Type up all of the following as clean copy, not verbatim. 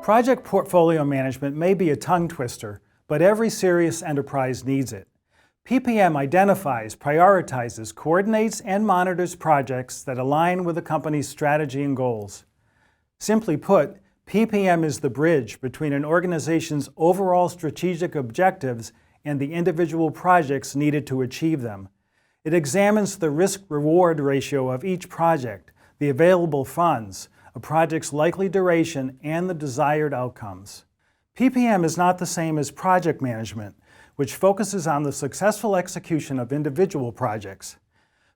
Project portfolio management may be a tongue twister, but every serious enterprise needs it. PPM identifies, prioritizes, coordinates, and monitors projects that align with the company's strategy and goals. Simply put, PPM is the bridge between an organization's overall strategic objectives and the individual projects needed to achieve them. It examines the risk-reward ratio of each project, the available funds, a project's likely duration, and the desired outcomes. PPM is not the same as project management, which focuses on the successful execution of individual projects.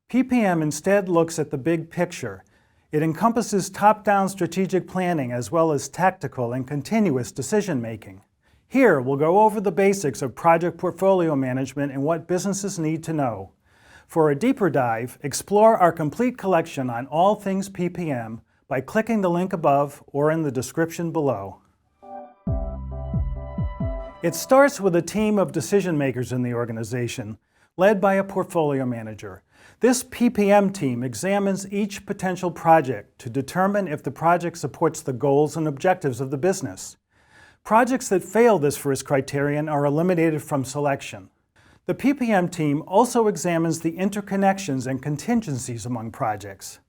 PPM instead looks at the big picture. It encompasses top-down strategic planning as well as tactical and continuous decision-making. Here, we'll go over the basics of project portfolio management and what businesses need to know. For a deeper dive, explore our complete collection on all things PPM by clicking the link above or in the description below. It starts with a team of decision makers in the organization, led by a portfolio manager. This PPM team examines each potential project to determine if the project supports the goals and objectives of the business. Projects that fail this first criterion are eliminated from selection. The PPM team also examines the interconnections and contingencies among projects.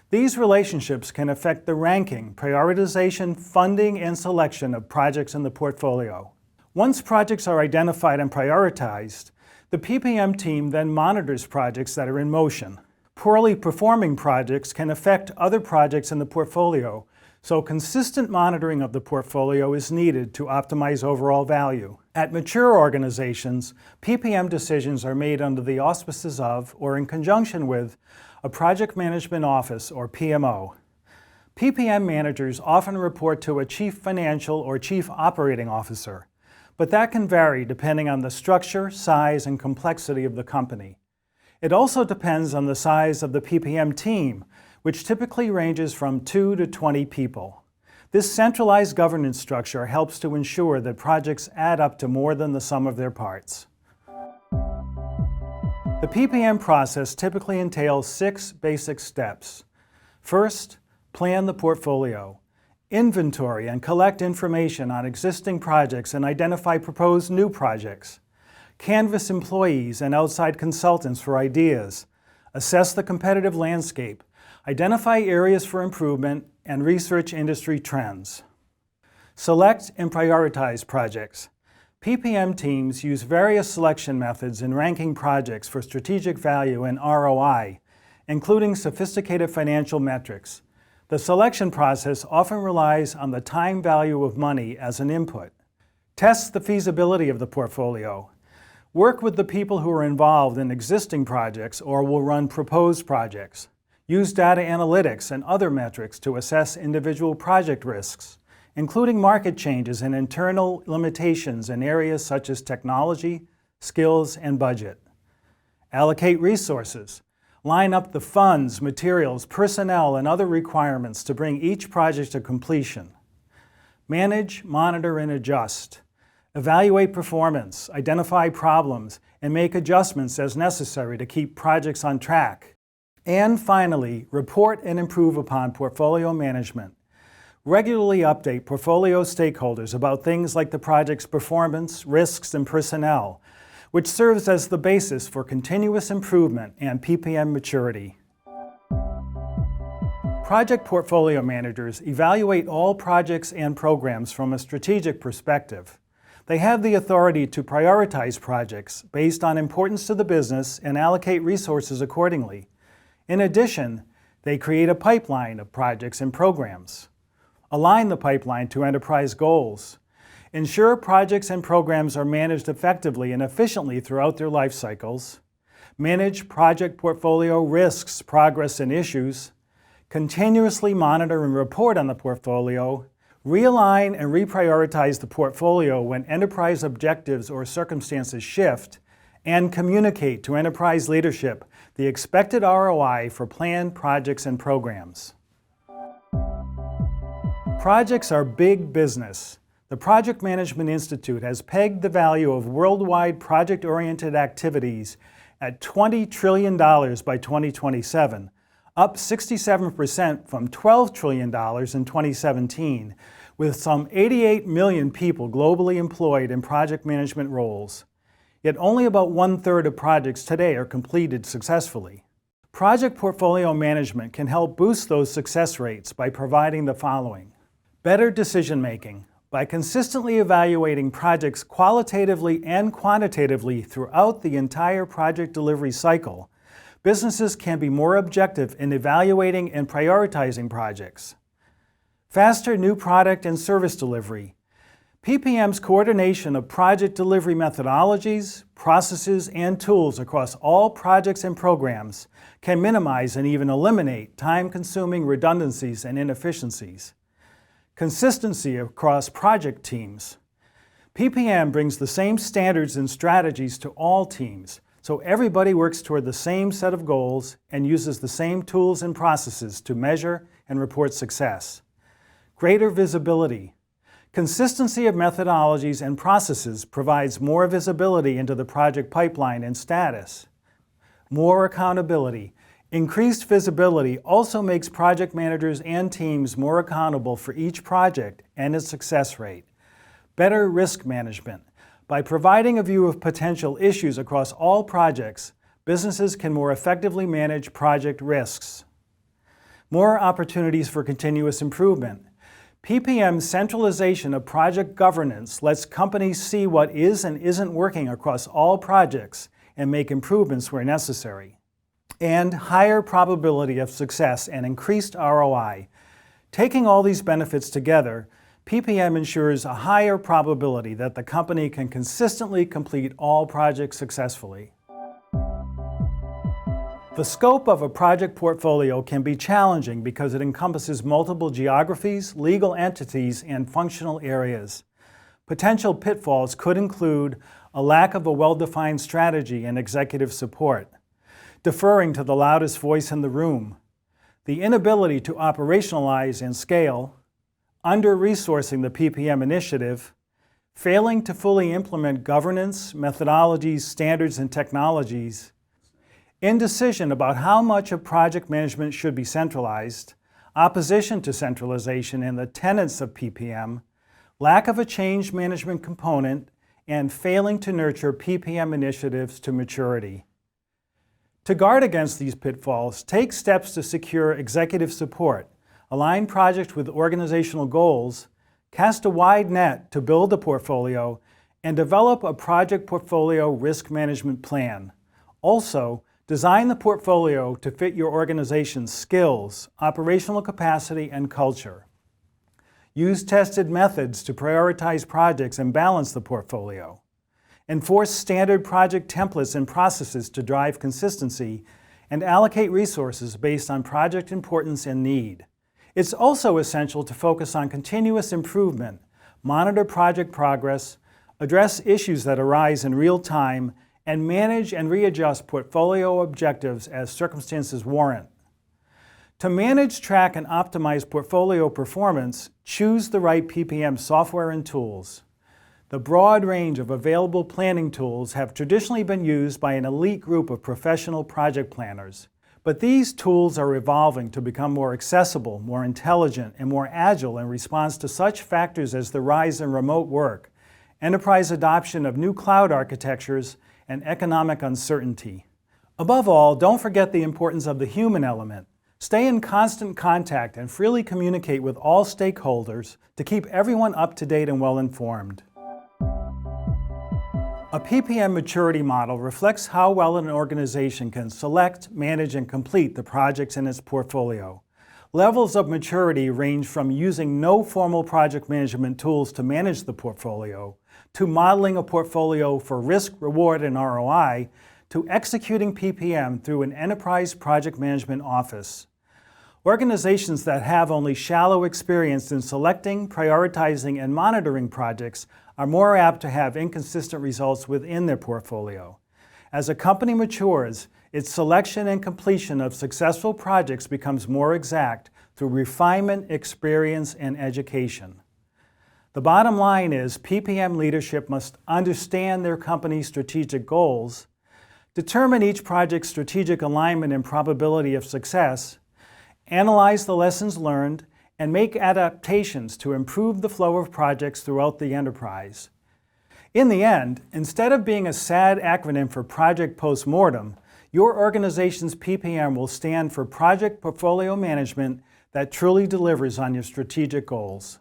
These relationships can affect the ranking, prioritization, funding, and selection of projects in the portfolio. Once projects are identified and prioritized, the PPM team then monitors projects that are in motion. Poorly performing projects can affect other projects in the portfolio, so consistent monitoring of the portfolio is needed to optimize overall value. At mature organizations, PPM decisions are made under the auspices of or in conjunction with a Project Management Office, or PMO. PPM managers often report to a Chief Financial or Chief Operating Officer, but that can vary depending on the structure, size, and complexity of the company. It also depends on the size of the PPM team, which typically ranges from 2 to 20 people. This centralized governance structure helps to ensure that projects add up to more than the sum of their parts. The PPM process typically entails 6 basic steps. First, plan the portfolio. Inventory and collect information on existing projects and identify proposed new projects. Canvass employees and outside consultants for ideas. Assess the competitive landscape. Identify areas for improvement and research industry trends. Select and prioritize projects. PPM teams use various selection methods in ranking projects for strategic value and ROI, including sophisticated financial metrics. The selection process often relies on the time value of money as an input. Test the feasibility of the portfolio. Work with the people who are involved in existing projects or will run proposed projects. Use data analytics and other metrics to assess individual project risks, including market changes and internal limitations in areas such as technology, skills, and budget. Allocate resources. Line up the funds, materials, personnel, and other requirements to bring each project to completion. Manage, monitor, and adjust. Evaluate performance, identify problems, and make adjustments as necessary to keep projects on track. And finally, report and improve upon portfolio management. Regularly update portfolio stakeholders about things like the project's performance, risks, and personnel, which serves as the basis for continuous improvement and PPM maturity. Project portfolio managers evaluate all projects and programs from a strategic perspective. They have the authority to prioritize projects based on importance to the business and allocate resources accordingly. In addition, they create a pipeline of projects and programs. Align the pipeline to enterprise goals. Ensure projects and programs are managed effectively and efficiently throughout their life cycles. Manage project portfolio risks, progress, and issues. Continuously monitor and report on the portfolio. Realign and reprioritize the portfolio when enterprise objectives or circumstances shift. And communicate to enterprise leadership the expected ROI for planned projects and programs. Projects are big business. The Project Management Institute has pegged the value of worldwide project-oriented activities at $20 trillion by 2027, up 67% from $12 trillion in 2017, with some 88 million people globally employed in project management roles. Yet only about 1/3 of projects today are completed successfully. Project portfolio management can help boost those success rates by providing the following. Better decision-making. By consistently evaluating projects qualitatively and quantitatively throughout the entire project delivery cycle, businesses can be more objective in evaluating and prioritizing projects. Faster new product and service delivery. PPM's coordination of project delivery methodologies, processes, and tools across all projects and programs can minimize and even eliminate time-consuming redundancies and inefficiencies. Consistency across project teams. PPM brings the same standards and strategies to all teams, so everybody works toward the same set of goals and uses the same tools and processes to measure and report success. Greater visibility. Consistency of methodologies and processes provides more visibility into the project pipeline and status. More accountability. Increased visibility also makes project managers and teams more accountable for each project and its success rate. Better risk management. By providing a view of potential issues across all projects, businesses can more effectively manage project risks. More opportunities for continuous improvement. PPM's centralization of project governance lets companies see what is and isn't working across all projects and make improvements where necessary. And higher probability of success and increased ROI. Taking all these benefits together, PPM ensures a higher probability that the company can consistently complete all projects successfully. The scope of a project portfolio can be challenging because it encompasses multiple geographies, legal entities, and functional areas. Potential pitfalls could include a lack of a well-defined strategy and executive support, deferring to the loudest voice in the room, the inability to operationalize and scale, under-resourcing the PPM initiative, failing to fully implement governance, methodologies, standards, and technologies, indecision about how much of project management should be centralized, opposition to centralization and the tenets of PPM, lack of a change management component, and failing to nurture PPM initiatives to maturity. To guard against these pitfalls, take steps to secure executive support, align projects with organizational goals, cast a wide net to build a portfolio, and develop a project portfolio risk management plan. Also, design the portfolio to fit your organization's skills, operational capacity, and culture. Use tested methods to prioritize projects and balance the portfolio. Enforce standard project templates and processes to drive consistency, and allocate resources based on project importance and need. It's also essential to focus on continuous improvement, monitor project progress, address issues that arise in real time, and manage and readjust portfolio objectives as circumstances warrant. To manage, track, and optimize portfolio performance, choose the right PPM software and tools. The broad range of available planning tools have traditionally been used by an elite group of professional project planners. But these tools are evolving to become more accessible, more intelligent, and more agile in response to such factors as the rise in remote work, enterprise adoption of new cloud architectures, and economic uncertainty. Above all, don't forget the importance of the human element. Stay in constant contact and freely communicate with all stakeholders to keep everyone up to date and well informed. A PPM maturity model reflects how well an organization can select, manage, and complete the projects in its portfolio. Levels of maturity range from using no formal project management tools to manage the portfolio, to modeling a portfolio for risk, reward, and ROI, to executing PPM through an enterprise project management office. Organizations that have only shallow experience in selecting, prioritizing, and monitoring projects are more apt to have inconsistent results within their portfolio. As a company matures, its selection and completion of successful projects becomes more exact through refinement, experience, and education. The bottom line is PPM leadership must understand their company's strategic goals, determine each project's strategic alignment and probability of success, analyze the lessons learned, and make adaptations to improve the flow of projects throughout the enterprise. In the end, instead of being a sad acronym for Project Postmortem, your organization's PPM will stand for Project Portfolio Management that truly delivers on your strategic goals.